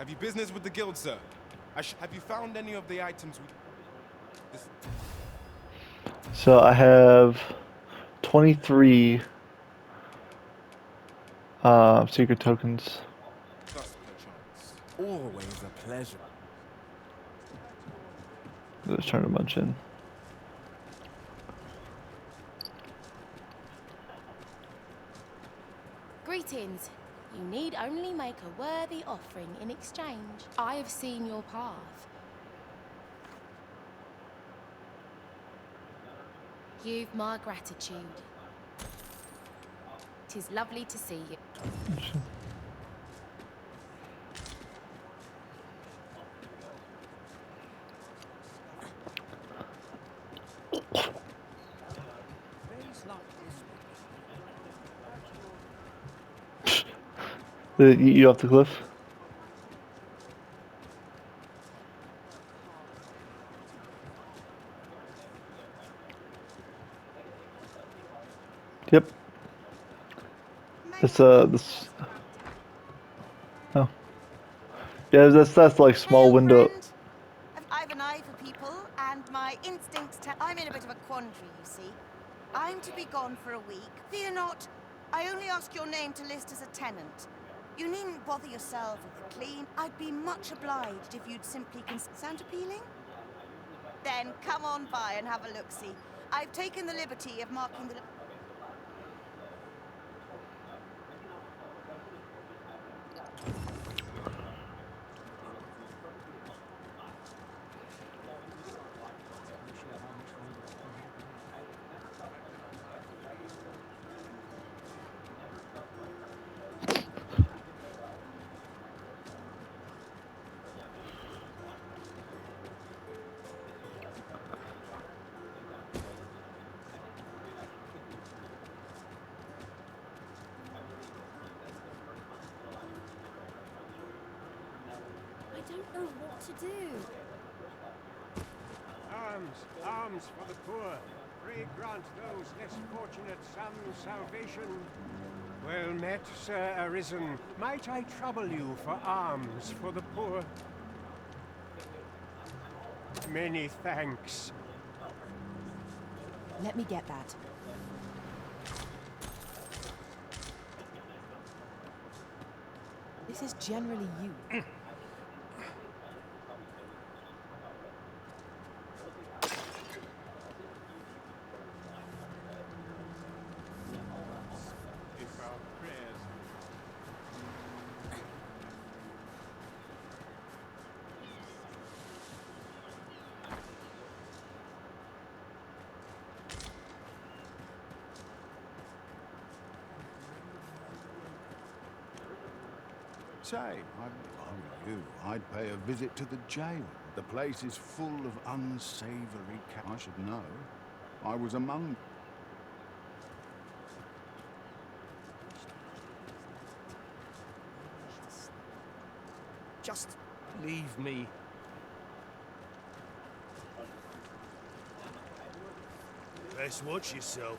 Have you business with the guild, sir? Have you found any of the items So I have 23 secret tokens. Just perchance. Always a pleasure. Let's turn a bunch in. Greetings. You need only make a worthy offering in exchange. I have seen your path. You've my gratitude. 'Tis lovely to see you. You off the cliff? Yep. This oh. Yeah, that's like small Hail, window. friend. I've an eye for people, and my instincts tell I'm in a bit of a quandary, you see. I'm to be gone for a week. Fear not. I only ask your name to list as a tenant. You needn't bother yourself with the clean. I'd be much obliged if you'd simply sound appealing? Then come on by and have a look-see. I've taken the liberty of marking the... I don't know what to do. Alms for the poor. Pray grant those less fortunate some salvation. Well met, Sir Arisen. Might I trouble you for alms for the poor? Many thanks. Let me get that. This is generally you. Say, if I were you, I'd pay a visit to the jail. The place is full of unsavory I should know. I was among... Just leave me. Best watch yourself.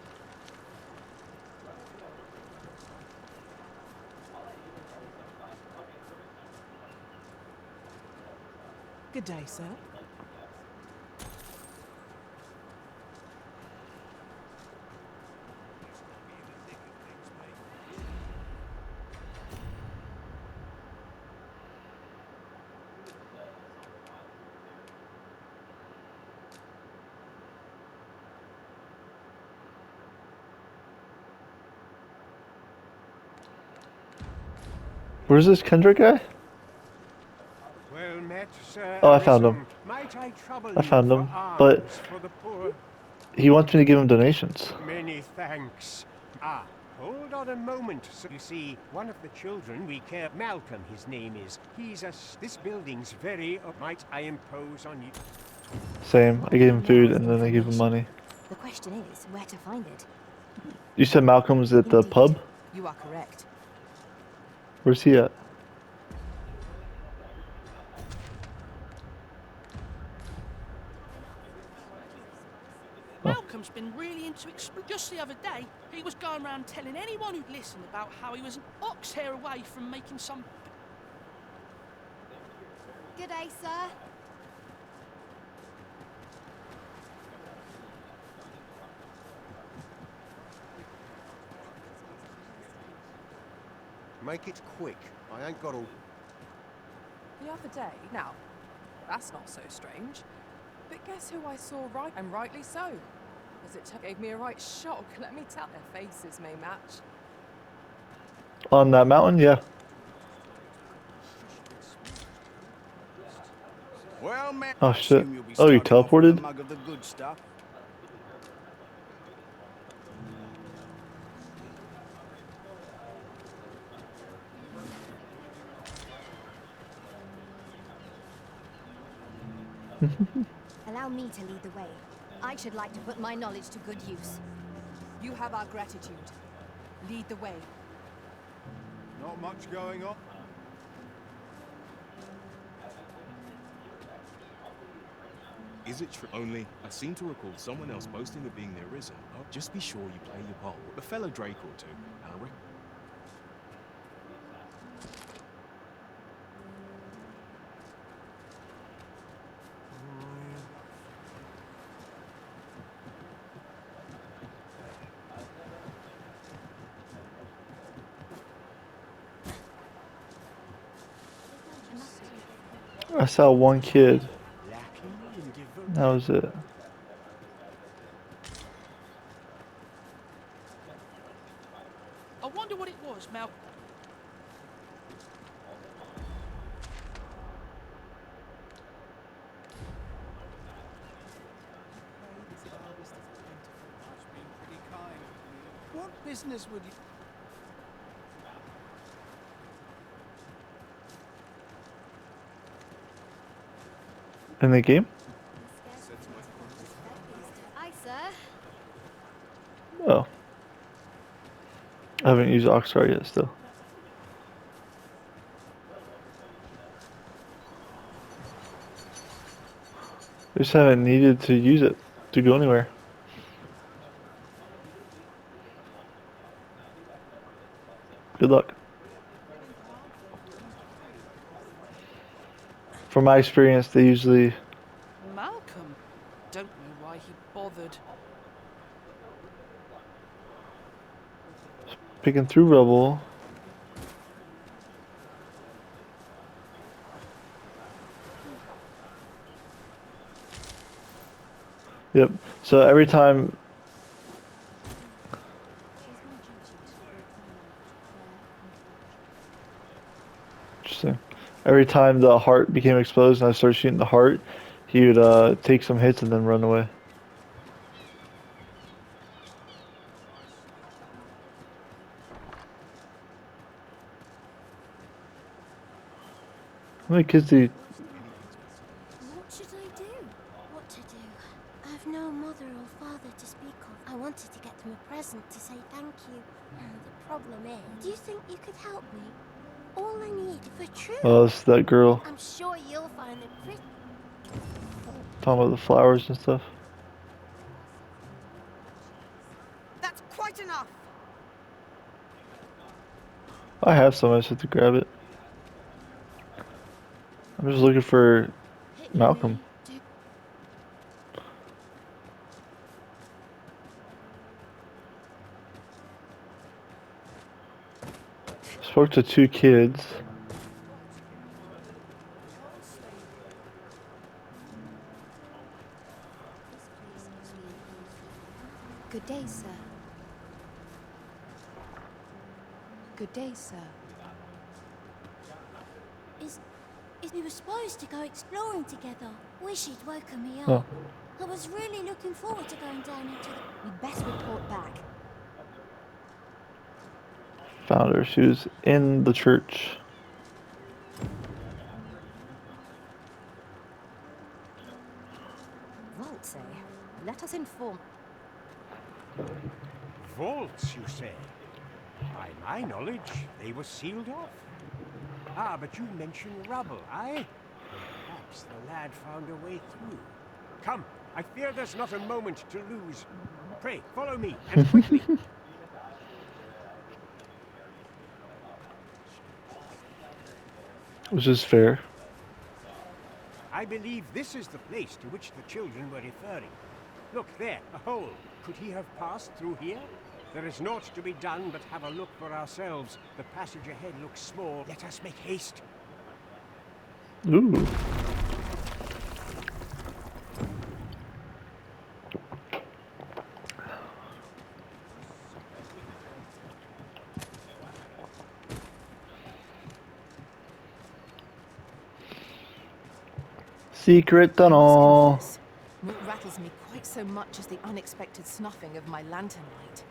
Good day, sir. Where's this Kendrick guy? Well met, Sir Oh, I found him. Might I trouble I found you him, for alms but for the poor? he wants me to give him donations. Many thanks. Ah, hold on a moment. So you see, one of the children we care... Malcolm, his name is. This building's very... might I impose on you? Same. I gave him food and then I gave him money. The question is where to find it. You said Malcolm's at the Indeed, pub? You are correct. Where's he at? Malcolm's been really into just the other day, he was going around telling anyone who'd listen about how he was an ox hair away from making some... Good day, sir. Make it quick. I ain't got all... The other day, now, that's not so strange. But guess who I saw right, and rightly so. As it gave me a right shock, let me tell. Their faces may match. On that mountain, yeah. Well, man, Oh I shit. assume you'll be Oh, you starting off with a teleported? mug of the good stuff. Allow me to lead the way. I should like to put my knowledge to good use. You have our gratitude. Lead the way. Not much going on. Is it true? Only, I seem to recall someone else boasting of being the Arisen. Oh, just be sure you play your part. A fellow Drake or two. And I reckon... I saw one kid. That was it. I wonder what it was, Mal. What business would you... In the game? Aye, sir. Oh. I haven't used Oxar yet still. I just haven't needed to use it to go anywhere. Good luck. From my experience, they usually... Malcolm. Don't know why he bothered. Picking through rubble. Yep. So every time... Interesting. Every time the heart became exposed and I started shooting the heart, he would take some hits and then run away. How many kids do you... What should I do? What to do? I've no mother or father to speak of. I wanted to get them a present to say thank you. The problem is, do you think you could help me? All I need for true. Oh, it's that girl. I'm sure you'll find it pretty. Talking about the flowers and stuff. That's quite enough. I have some, I just have to grab it. I'm just looking for Malcolm. Spoke to 2 kids. Good day, sir. Good day, sir. We were supposed to go exploring together. Wish he'd woken me up. Oh. I was really looking forward to going down into the... We'd best report back. Found her. She was in the church. Vaults, eh? Let us inform. Vaults, you say? By my knowledge, they were sealed off. Ah, but you mentioned rubble, aye? Perhaps the lad found a way through. Come, I fear there's not a moment to lose. Pray, follow me, and quickly. Which is fair. I believe this is the place to which the children were referring. Look there, a hole. Could he have passed through here? There is naught to be done but have a look for ourselves. The passage ahead looks small. Let us make haste. Ooh. Secret tunnel. Confess, naught rattles me quite so much as the unexpected snuffing of my lantern light.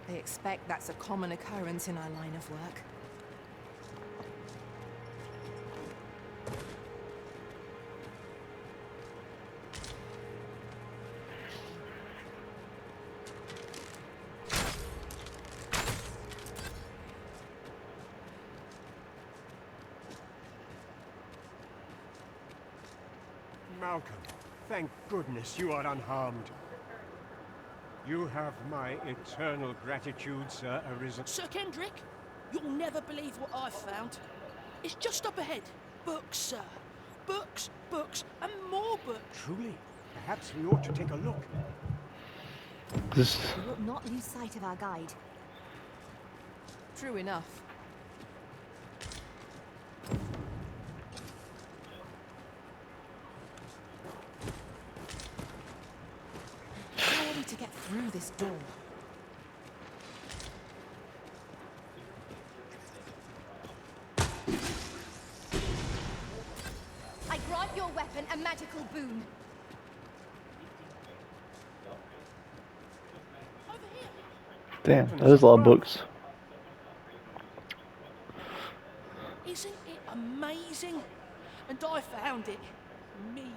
They expect that's a common occurrence in our line of work. Malcolm, thank goodness you are unharmed. You have my eternal gratitude, Sir Arisen. Sir Kendrick, you'll never believe what I've found. It's just up ahead. Books, sir. Books, books, and more books. Truly, perhaps we ought to take a look. This. We will not lose sight of our guide. True enough. How are we to get through this door? I grant your weapon a magical boon. Over here. Damn, that is a lot of books. Isn't it amazing? And I found it. Me.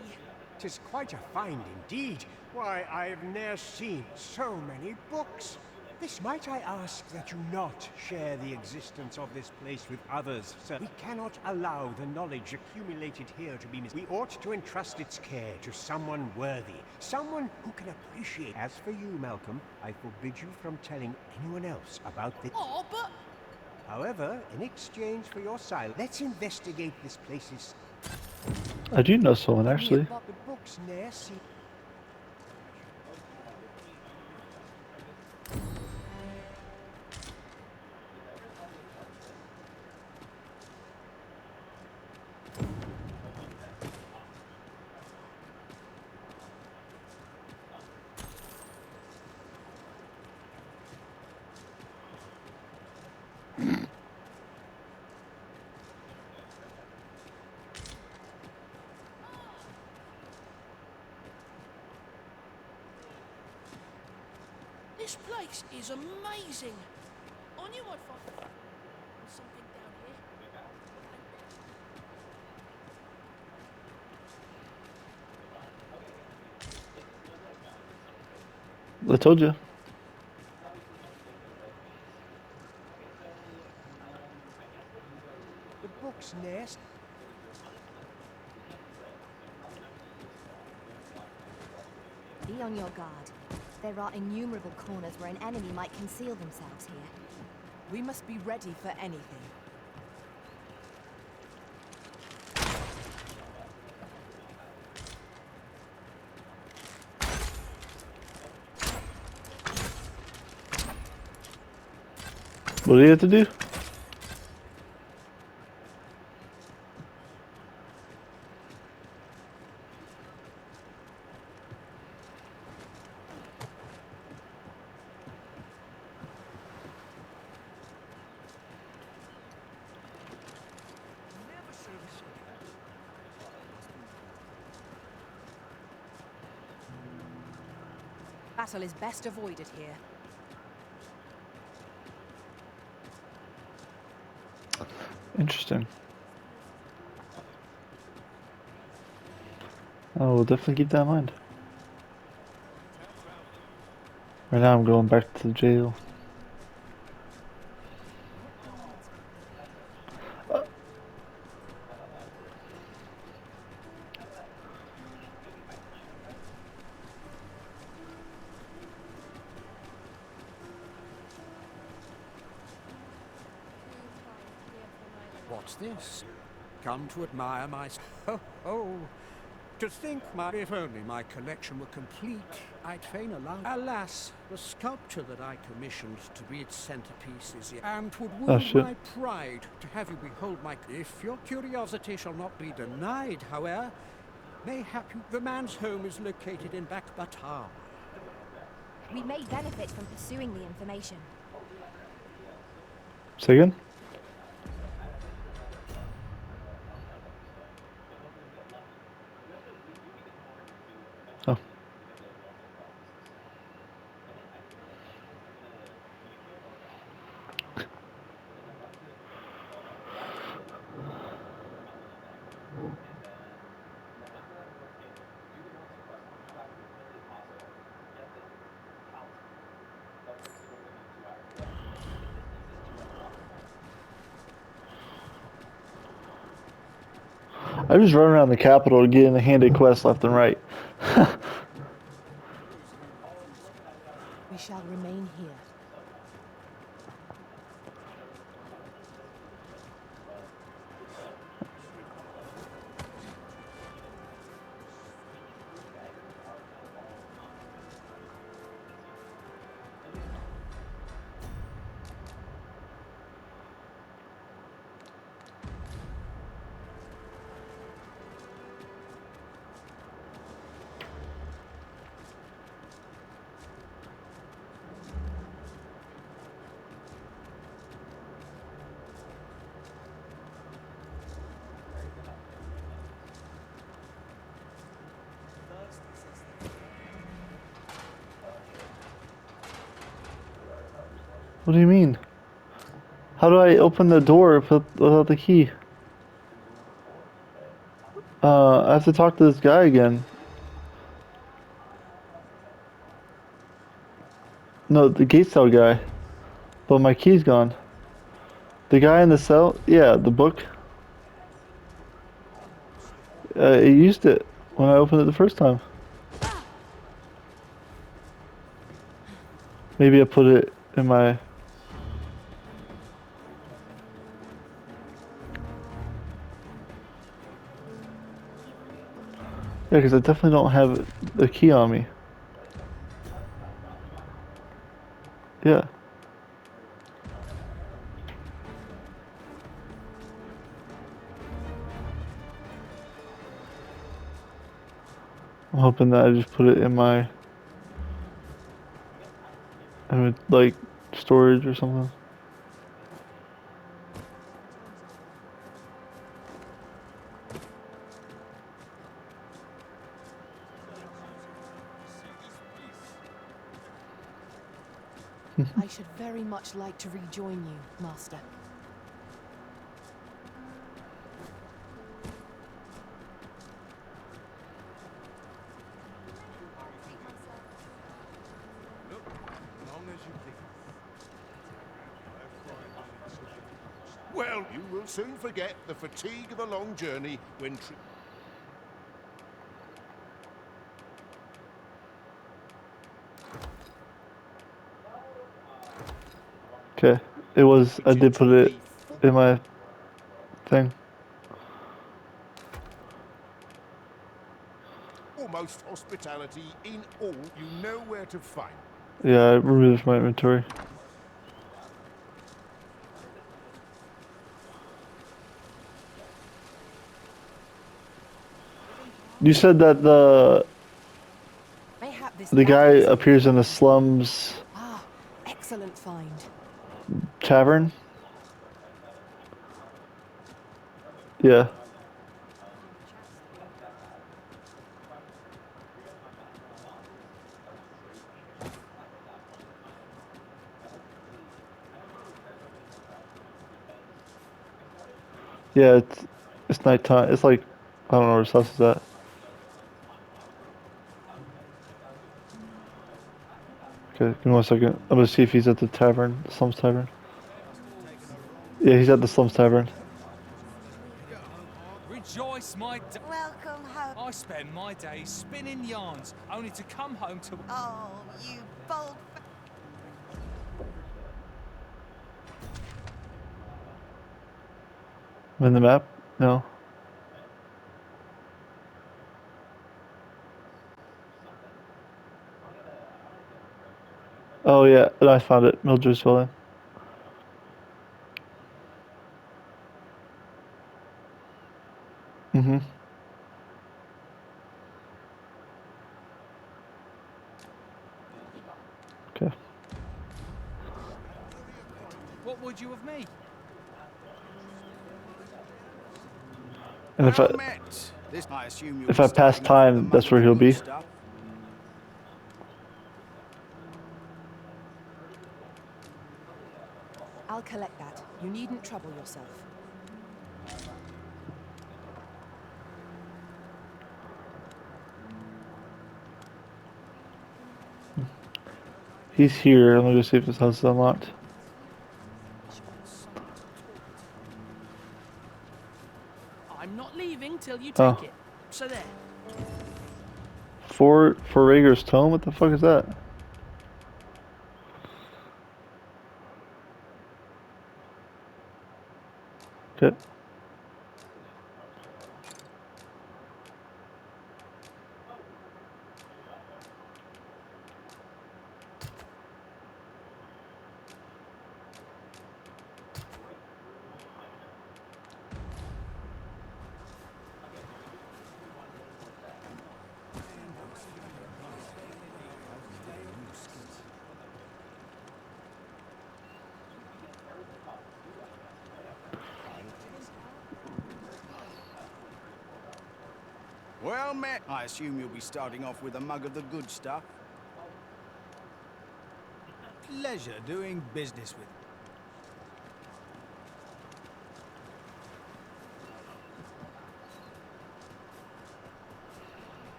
'Tis quite a find indeed. Why, I've ne'er seen so many books. This might I ask that you not share the existence of this place with others, sir. We cannot allow the knowledge accumulated here to be We ought to entrust its care to someone worthy, someone who can appreciate. As for you, Malcolm, I forbid you from telling anyone else about this. Oh, but... However, in exchange for your silence, let's investigate this place's... I do know someone actually. The books ne'er see... This place is amazing. I knew I'd find something down here. I told you. The book's nest. Be on your guard. There are innumerable corners where an enemy might conceal themselves here. We must be ready for anything. What do you have to do? Battle is best avoided here. Interesting. I will definitely keep that in mind. Right now I'm going back to the jail. What's this? come to admire my... Oh, to think if only my collection were complete, I'd fain allow... Alas, the sculpture that I commissioned to be its centerpiece is yet... And 'twould Oh, wound shit. my pride to have you behold my... If your curiosity shall not be denied, however, mayhap you... The man's home is located in Bakbatar. We may benefit from pursuing the information. Say again? Oh. I just run around the capital getting handed quests left and right. We shall remain here. What do you mean? How do I open the door without the key? I have to talk to this guy again. No, the gate cell guy. But my key's gone. The guy in the cell? Yeah, the book. It used it when I opened it the first time. Maybe I put it in my... Yeah, because I definitely don't have the key on me. Yeah. I'm hoping that I just put it in my... like, storage or something. I should very much like to rejoin you, Master. Look, as long as you please. Well, you will soon forget the fatigue of a long journey when... Okay. It was... I did put it in my thing. Almost hospitality in all you know where to find. Yeah, I removed it from my inventory. You said that Mayhap this the guy ladder is- appears in the slums Ah, excellent find. tavern? Yeah. Yeah, it's nighttime. It's like, I don't know where his house is at. Okay, give me 1 second. I'm gonna see if he's at the tavern, the Slums Tavern. Yeah, he's at the Slums Tavern. Rejoice, my Welcome home. I spend my days spinning yarns, only to come home to... Oh, you bold... I'm in the map? No. Oh yeah, I found it. Mildred's building. Mm-hmm. Okay. What would you of me? And Well met. This I assume you'll if be I pass starting off with a time, mug that's of where the he'll good be. stuff. I'll collect that. You needn't trouble yourself. He's here. Let me go see if his house is unlocked. I'm not leaving till you Oh. take it. So there. Fort Rager's Tome? What the fuck is that? Okay. Well met. I assume you'll be starting off with a mug of the good stuff. Pleasure doing business with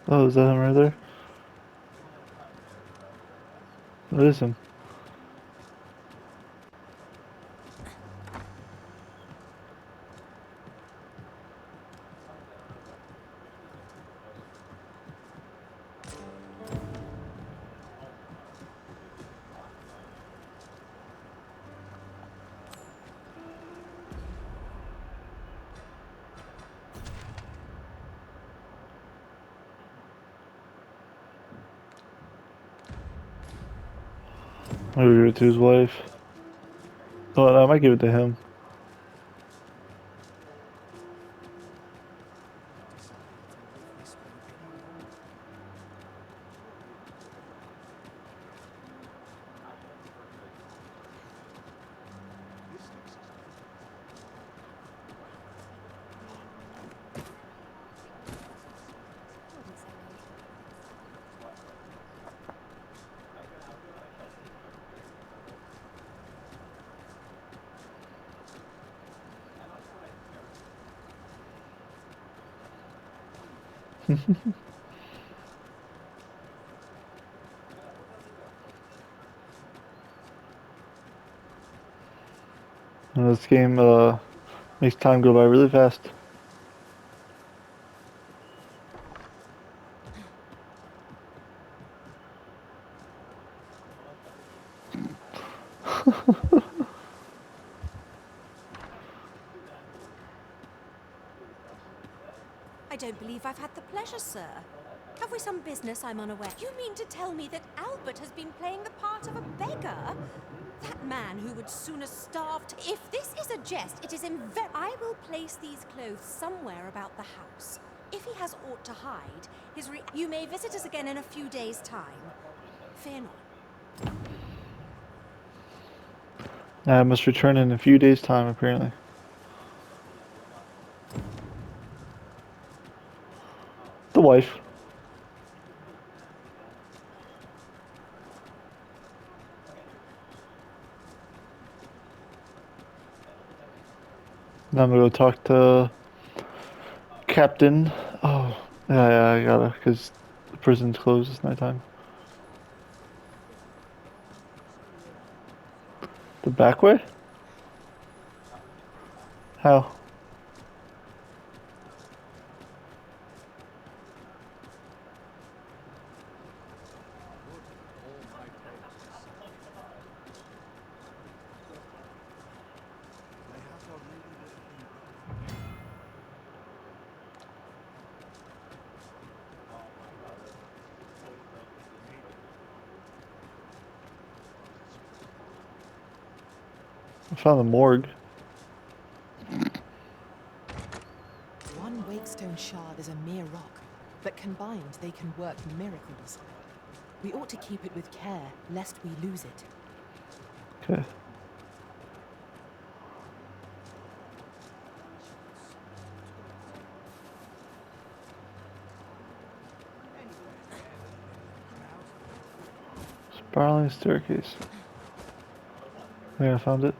Oh, is that him right there? That is him. I'll give it to his wife. Oh, no, I might give it to him. And this game makes time go by really fast. I don't believe I've had the pleasure, sir. Have we some business I'm unaware? You mean to tell me that Albert has been playing the part of a beggar? That man who would sooner starve to... If this is a jest, it is in very... I will place these clothes somewhere about the house. If he has aught to hide, You may visit us again in a few days' time. Fear not. I must return in a few days' time, apparently. The wife. Now I'm gonna go talk to Captain. Oh, yeah, I gotta, because the prison's closed. It's nighttime. The back way? How? I found the morgue. One wakestone shard is a mere rock, but combined they can work miracles. We ought to keep it with care, lest we lose it. Okay. Spiraling staircase. Yeah, I found it.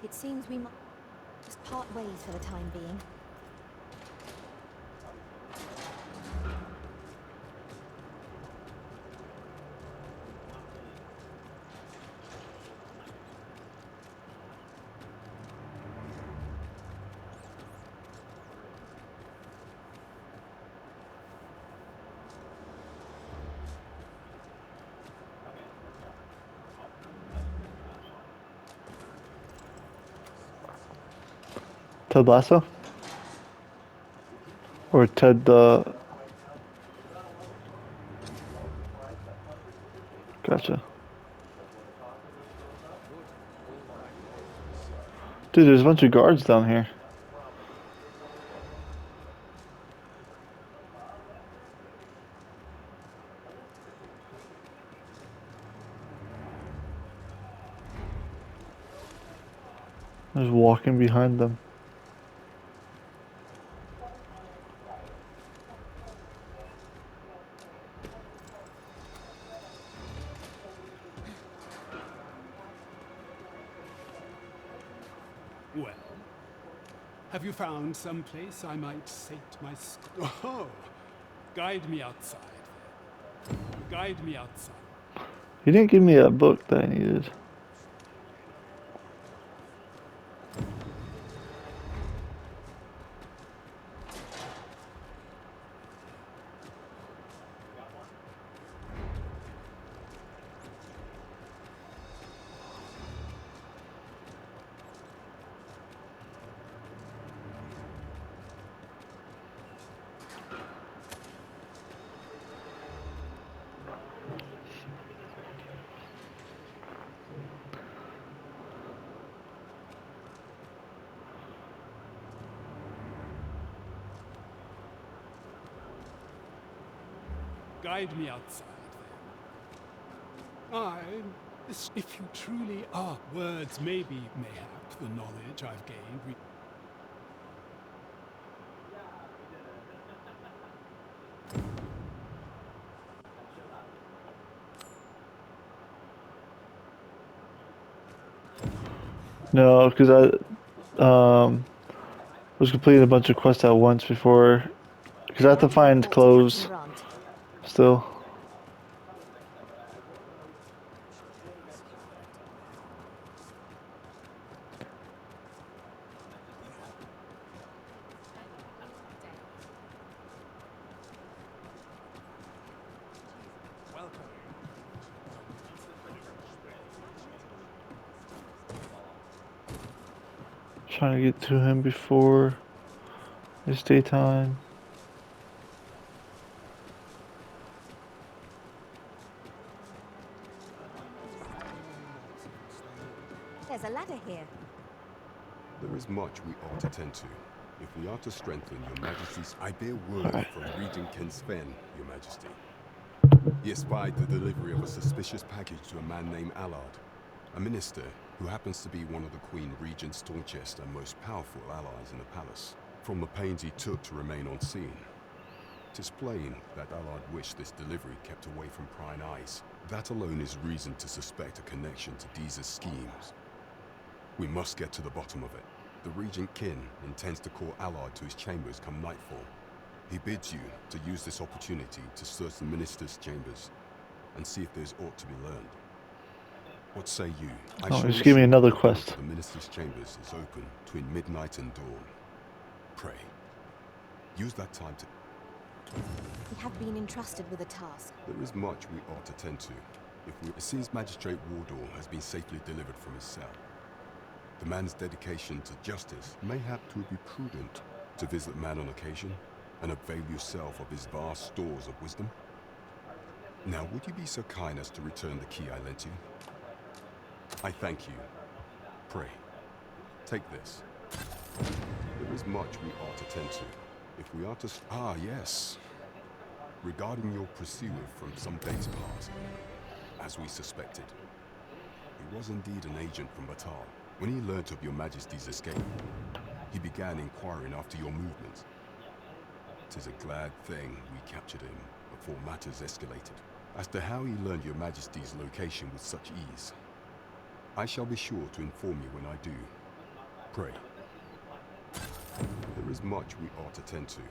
It seems we must part ways for the time being. Ted Lasso? Or Ted Gotcha. Dude, there's a bunch of guards down here. I was walking behind them. Well, have you found some place I might sate my Oh, guide me outside. Guide me outside. He didn't give me a book that I needed. Guide me outside. If you truly are, words maybe, mayhap, the knowledge I've gained. No, because I was completing a bunch of quests at once before, because I have to find clothes still. Trying to get to him before it's daytime. There's a ladder here. There is much we ought to tend to. If we are to strengthen your majesty's, I bear word from Regent Ken Sven, your majesty. He espied the delivery of a suspicious package to a man named Allard, a minister who happens to be one of the Queen Regent's staunchest and most powerful allies in the palace. From the pains he took to remain unseen, 'tis plain that Allard wished this delivery kept away from prying eyes. That alone is reason to suspect a connection to Deeza's schemes. We must get to the bottom of it. The Regent Kin intends to call Allard to his chambers come nightfall. He bids you to use this opportunity to search the minister's chambers and see if there's aught to be learned. What say you? Oh, just give me another quest. The minister's chambers is open between midnight and dawn. Pray, use that time to... We have been entrusted with a task. There is much we ought to tend to. It seems Magistrate Wardor has been safely delivered from his cell. The man's dedication to justice may have to be prudent to visit the man on occasion and avail yourself of his vast stores of wisdom. Now, would you be so kind as to return the key I lent you? I thank you, Pray. Take this. There is much we ought to tend to. If we are to... Ah, yes. Regarding your pursuer from some days past, as we suspected. He was indeed an agent from Batal. When he learnt of your Majesty's escape, he began inquiring after your movements. 'Tis a glad thing we captured him before matters escalated. As to how he learned your Majesty's location with such ease, I shall be sure to inform you when I do. Pray. There is much we ought to tend to.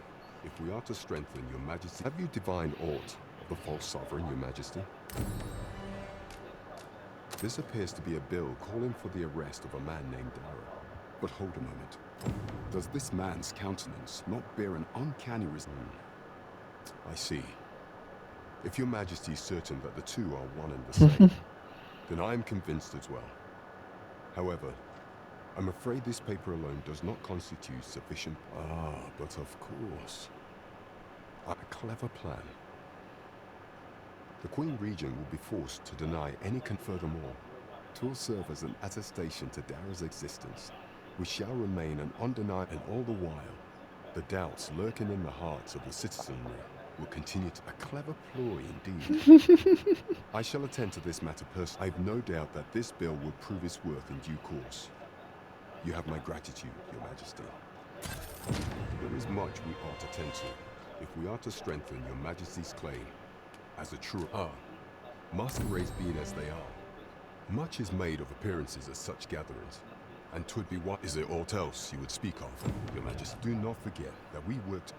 If we are to strengthen your Majesty... Have you divined aught of the false sovereign, your Majesty? This appears to be a bill calling for the arrest of a man named Dara. But hold a moment. Does this man's countenance not bear an uncanny resemblance? I see. If your Majesty is certain that the two are one and the same, then I am convinced as well. However, I'm afraid this paper alone does not constitute sufficient... Ah, but of course. A clever plan. The Queen Regent will be forced to deny any furthermore. 'Twill serve as an attestation to Dara's existence, which shall remain an undeniable, and all the while, the doubts lurking in the hearts of the citizenry will continue to... A clever ploy indeed. I shall attend to this matter personally. I have no doubt that this bill will prove its worth in due course. You have my gratitude, your Majesty. There is much we ought to tend to, if we are to strengthen your Majesty's claim as a true... masquerades being as they are, much is made of appearances at such gatherings, and 'twould be what... Is there aught else you would speak of, your Majesty? Do not forget that we worked...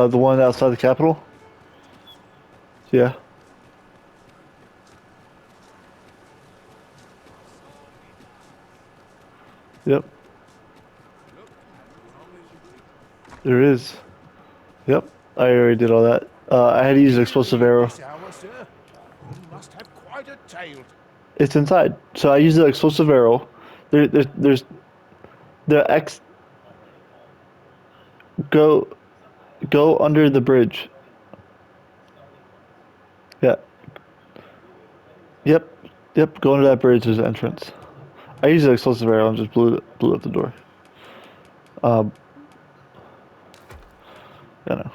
The one outside the capital? Yeah. Yep. There is. Yep. I already did all that. I had to use an explosive arrow. This hour, sir? You must have quite a tale. It's inside. So I use the explosive arrow. There's the X. Go under the bridge. Yeah. Yep. Yep. Go under that bridge. There's an entrance. I used the explosive arrow and just blew up the door. You know.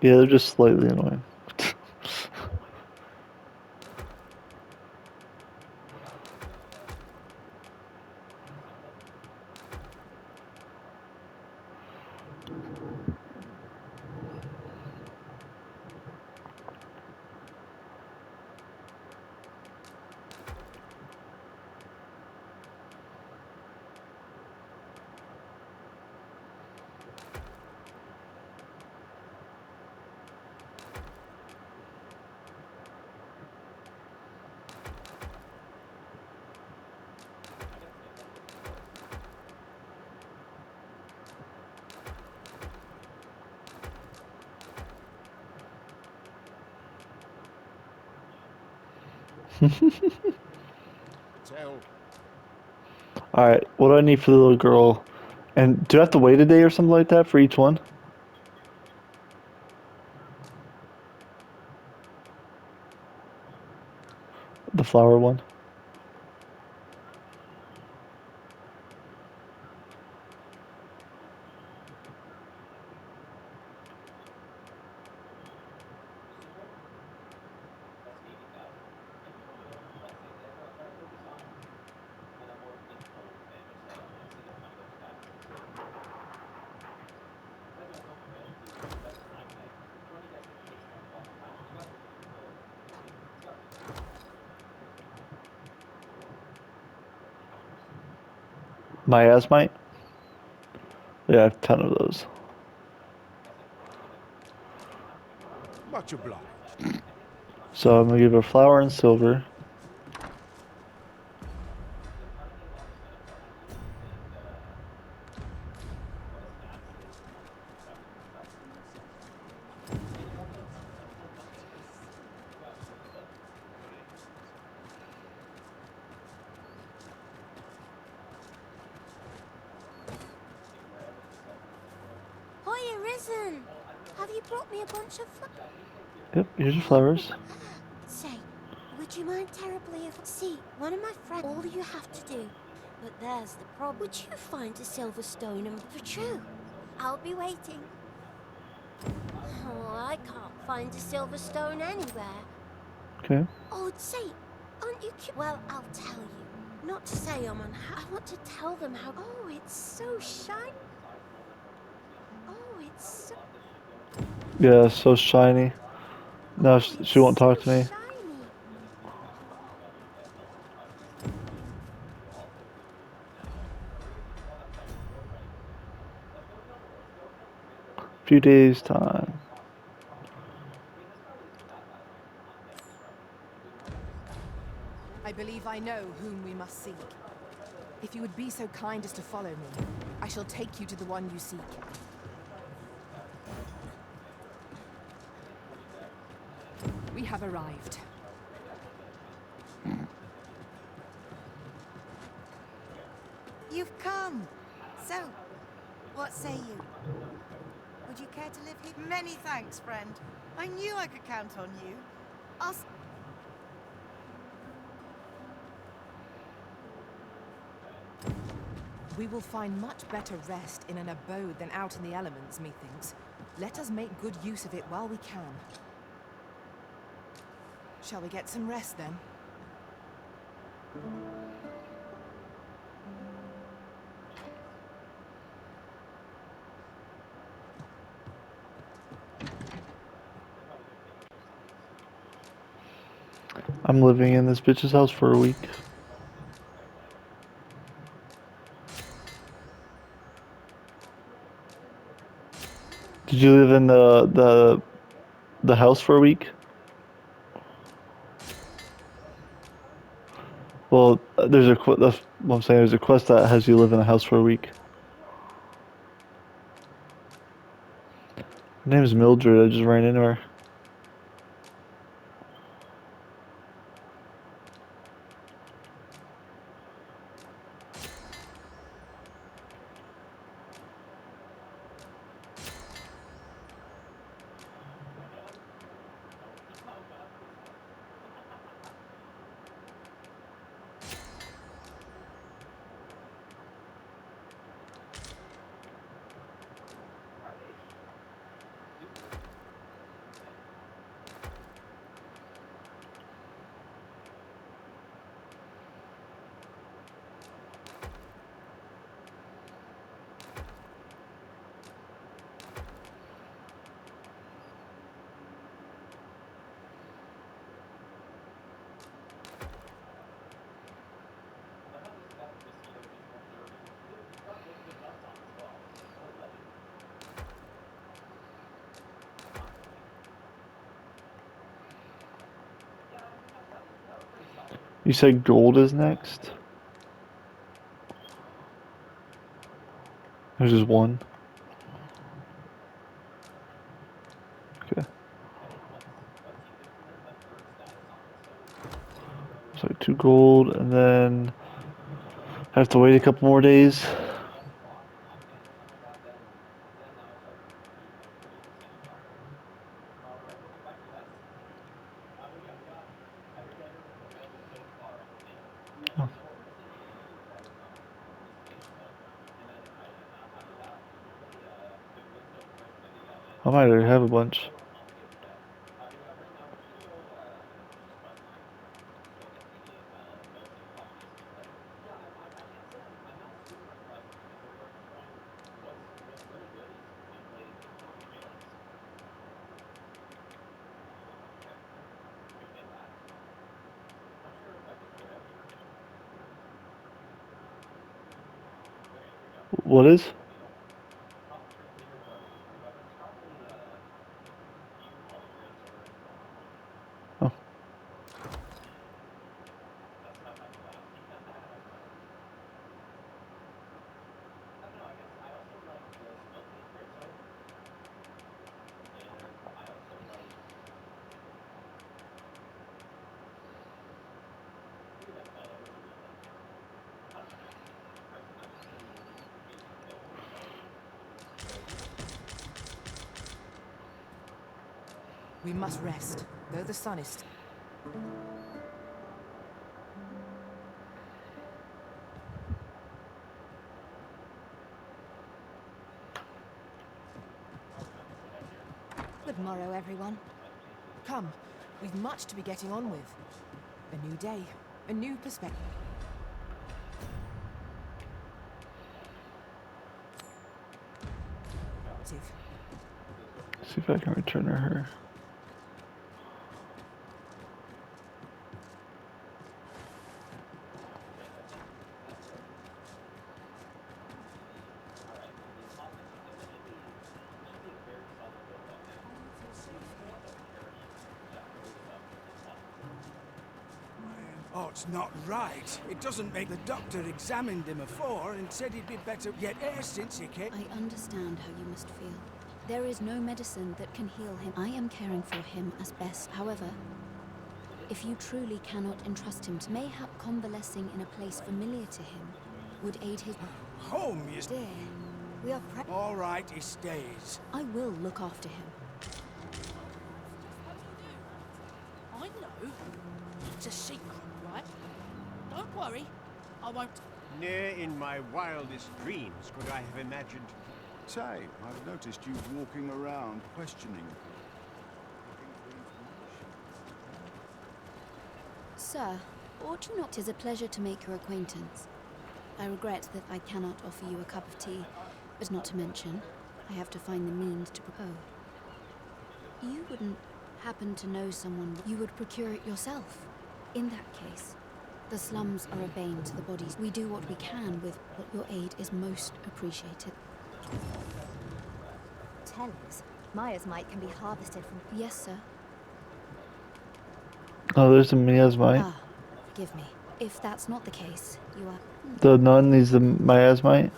Yeah, they're just slightly annoying. Tell. Alright, what do I need for the little girl? And do I have to wait a day or something like that for each one? The flower one? Miasmite? Yeah, I have a ton of those. Much obliged. So I'm gonna give her flour and silver. Hiya, Risen! Have you brought me a bunch of Yep, here's your flowers. Say, would you mind terribly if... See, one of my friends... All you have to do. But there's the problem. Would you find a silver stone and... For true. I'll be waiting. Oh, I can't find a silver stone anywhere. Okay. Oh, say, aren't you Well, I'll tell you. Not to say I'm unhappy. I want to tell them how... Oh, it's so shiny. Oh, it's so... Yeah, so shiny. No, she won't talk to me. shiny. Few days time. I believe I know whom we must seek. If you would be so kind as to follow me, I shall take you to the one you seek. We have arrived. You've come. So, what say you? Would you care to live here? Many thanks, friend. I knew I could count on you. We will find much better rest in an abode than out in the elements, methinks. Let us make good use of it while we can. Shall we get some rest, then? I'm living in this bitch's house for a week. Did you live in the house for a week? Well, there's a that's what I'm saying. There's a quest that has you live in a house for a week. Her name is Mildred. I just ran into her. You said gold is next? There's just one. Okay. It's like 2 gold, and then I have to wait a couple more days. Oh. I might already have a bunch. What is? We must rest, though the sun is... Good morrow, everyone. Come, we've much to be getting on with. A new day, a new perspective. See if I can return her. Oh, it's not right. It doesn't make... The doctor examined him afore and said he'd be better yet e'er since he came. I understand how you must feel. There is no medicine that can heal him. I am caring for him as best. However, if you truly cannot entrust him to mayhap convalescing in a place familiar to him would aid his... Home, you... Dear, we are all right, he stays. I will look after him. I know. It's a secret, right? Don't worry. I won't... Ne'er in my wildest dreams could I have imagined... Say, I've noticed you walking around, questioning. Sir, ought you not? 'Tis a pleasure to make your acquaintance. I regret that I cannot offer you a cup of tea, but not to mention, I have to find the means to propose. You wouldn't happen to know someone you would procure it yourself. In that case, the slums are a bane to the bodies. We do what we can with what your aid is most appreciated. Tellers, Maya's might can be harvested from... Yes, sir. Oh, there's the miasmite. Ah, forgive me. If that's not the case, you are... The nun needs the miasmite.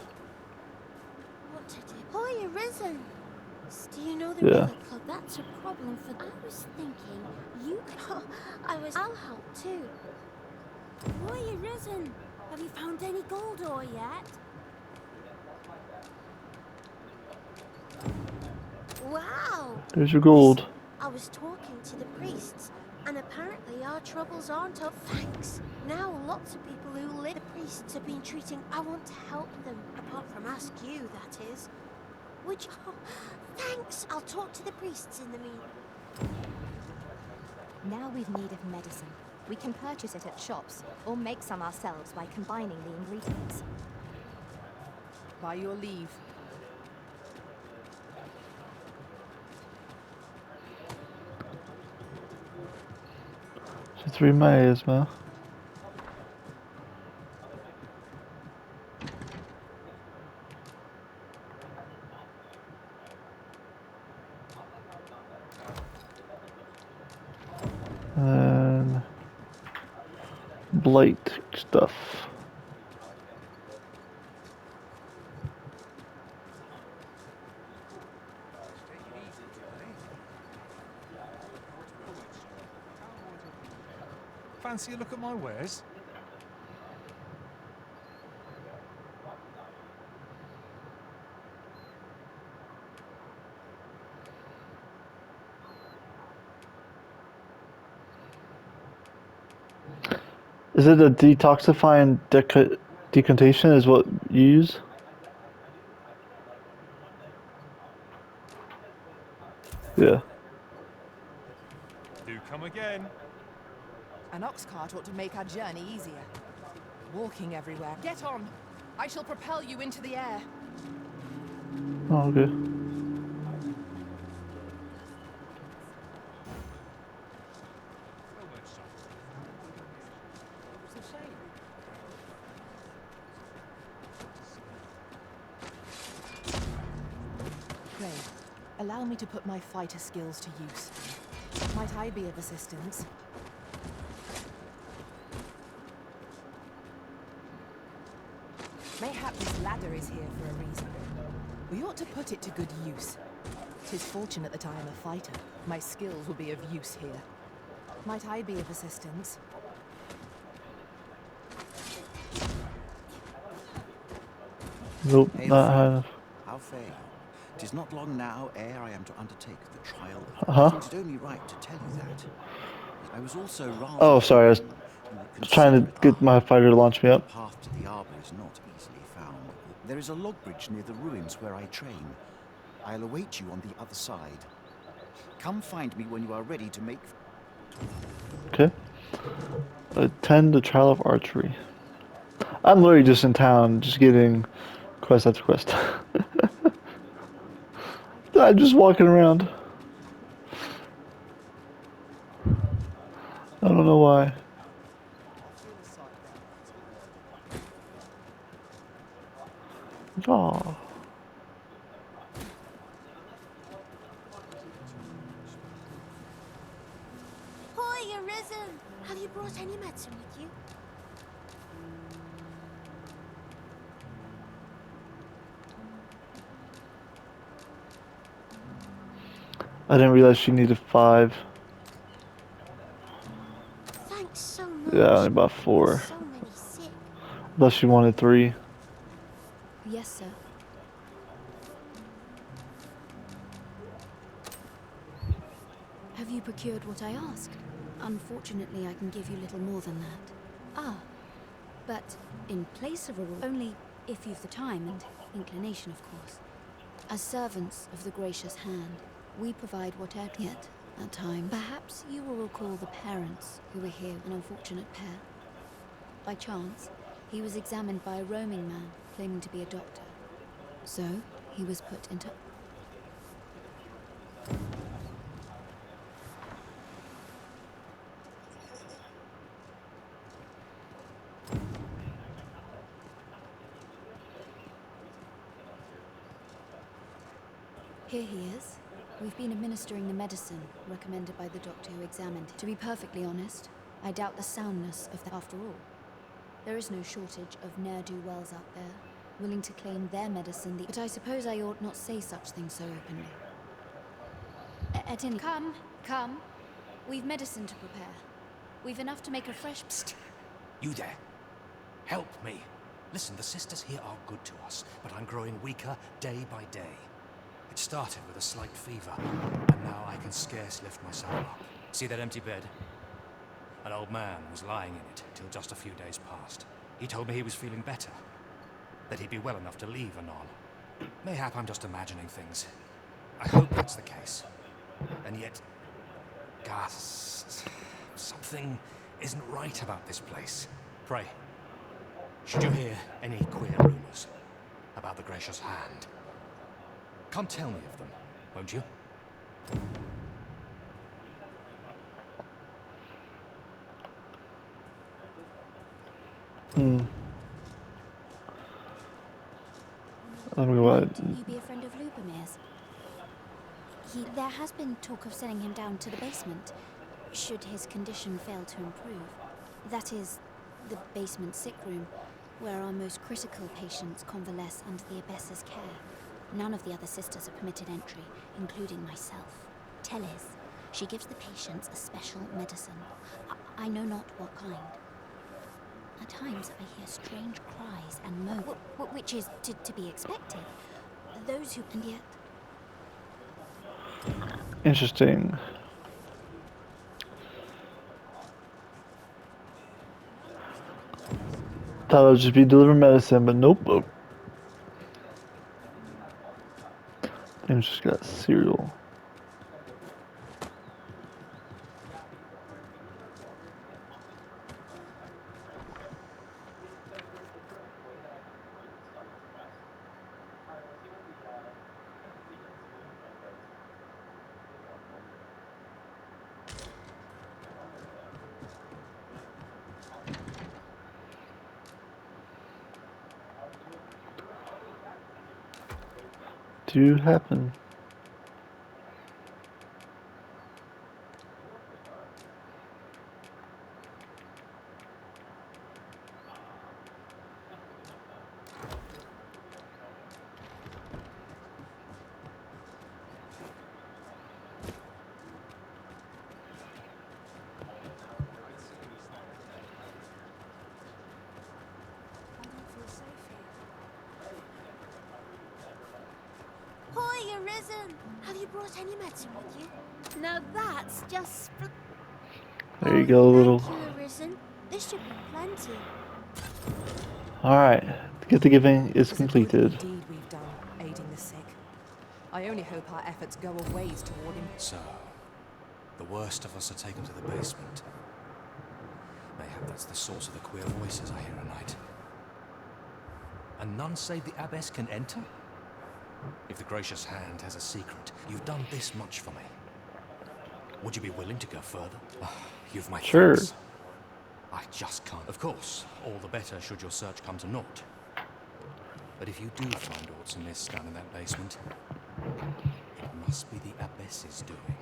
What to do? Oh, you're risen. Do you know the Yeah. River Club? That's a problem for... I was thinking you could... I'll help too. Why you risen? Have you found any gold ore yet? Wow! There's your gold. I was talking to the priests, and apparently our troubles aren't up. Thanks. Now lots of people who live... The priests have been treating... I want to help them, apart from ask you, that is. Would you... Oh, thanks! I'll talk to the priests in the meantime. Now we've need of medicine. We can purchase it at shops, or make some ourselves by combining the ingredients. By your leave. So 3 miasma. And blight stuff. Fancy a look at my wares? Is it a detoxifying decantation is what you use? Yeah. Do come again. An ox cart ought to make our journey easier. Walking everywhere. Get on! I shall propel you into the air. Oh, okay. Pray, allow me to put my fighter skills to use. Might I be of assistance? Mayhap this ladder is here for a reason. We ought to put it to good use. 'Tis fortunate that I am a fighter. My skills will be of use here. Might I be of assistance? Nope, Hail, not high friend. enough. How fare you? 'Tis not long now ere I am to undertake the trial. Uh-huh. I think it only right to tell you that. I was also rather Oh, sorry. I was hoping you would trying consider to it get my fighter to launch me The up. path to the arbor is not easily found. There is a log bridge near the ruins where I train. I'll await you on the other side. Come find me when you are ready to make... Okay. Attend the trial of archery. I'm literally just in town, just getting quest after quest. I'm just walking around. I don't know why. Oh. Hoy, Arisen! Have you brought any medicine with you? I didn't realize she needed 5. Thanks so much. Yeah, only about There's 4. so many sick. Unless she wanted 3. Yes, sir. Have you procured what I asked? Unfortunately, I can give you little more than that. Ah, but in place of a rule, only if you've the time and inclination, of course. As servants of the gracious hand, we provide whatever yet at times. Perhaps you will recall the parents who were here, an unfortunate pair. By chance, he was examined by a roaming man claiming to be a doctor. So, he was put into... Here he is. We've been administering the medicine recommended by the doctor who examined him. To be perfectly honest, I doubt the soundness of that after all. There is no shortage of ne'er-do-wells out there, willing to claim their medicine But I suppose I ought not say such things so openly. At any... Come. We've medicine to prepare. We've enough to make a fresh... Psst! You there. Help me. Listen, the sisters here are good to us, but I'm growing weaker day by day. It started with a slight fever, and now I can scarce lift myself up. See that empty bed? An old man was lying in it till just a few days past. He told me he was feeling better, that he'd be well enough to leave anon. Mayhap I'm just imagining things. I hope that's the case. And yet, Gast, something isn't right about this place. Pray, should you hear any queer rumors about the gracious hand, come tell me of them, won't you? What? Might you be a friend of Lubomir's? There has been talk of sending him down to the basement, should his condition fail to improve. That is, the basement sick room, where our most critical patients convalesce under the abbess's care. None of the other sisters are permitted entry, including myself. Teles, she gives the patients a special medicine. I know not what kind. At times I hear strange cries and moans, which is to be expected. Those who... And yet... Interesting. Thought it would just be delivering medicine, but nope. And just got cereal. Do happen. Hoy, Arisen! Have you brought any medicine with you? Now that's just There you go, little. Thank you, Arisen. This should be plenty. Alright, get the giving is It's a completed. good deed we've done, aiding the sick. I only hope our efforts go a ways toward him. So, the worst of us are taken to the basement. Mayhap that's the source of the queer voices I hear at night. And none save the abbess can enter? If the gracious hand has a secret, you've done this much for me. Would you be willing to go further? You've my Sure. thanks. I just can't. Of course, all the better should your search come to naught. But if you do find aught amiss down in that basement, it must be the abbess's doing.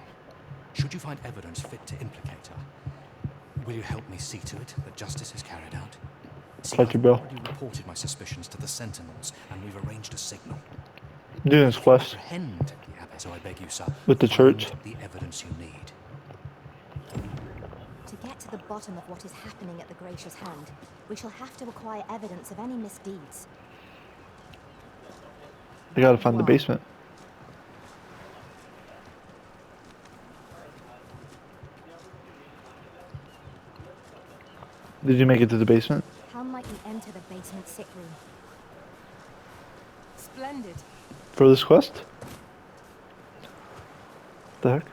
Should you find evidence fit to implicate her, will you help me see to it that justice is carried out? See, Got you, I've Bill. already reported my suspicions to the sentinels, and we've arranged a signal. I'm doing this quest Apprehend the abbess, so I beg you, sir, with the find church. the evidence you need. To get to the bottom of what is happening at the Gracious Hand, we shall have to acquire evidence of any misdeeds. I gotta find the basement. Did you make it to the basement? How might we enter the basement sick room? Splendid. For this quest? What the heck?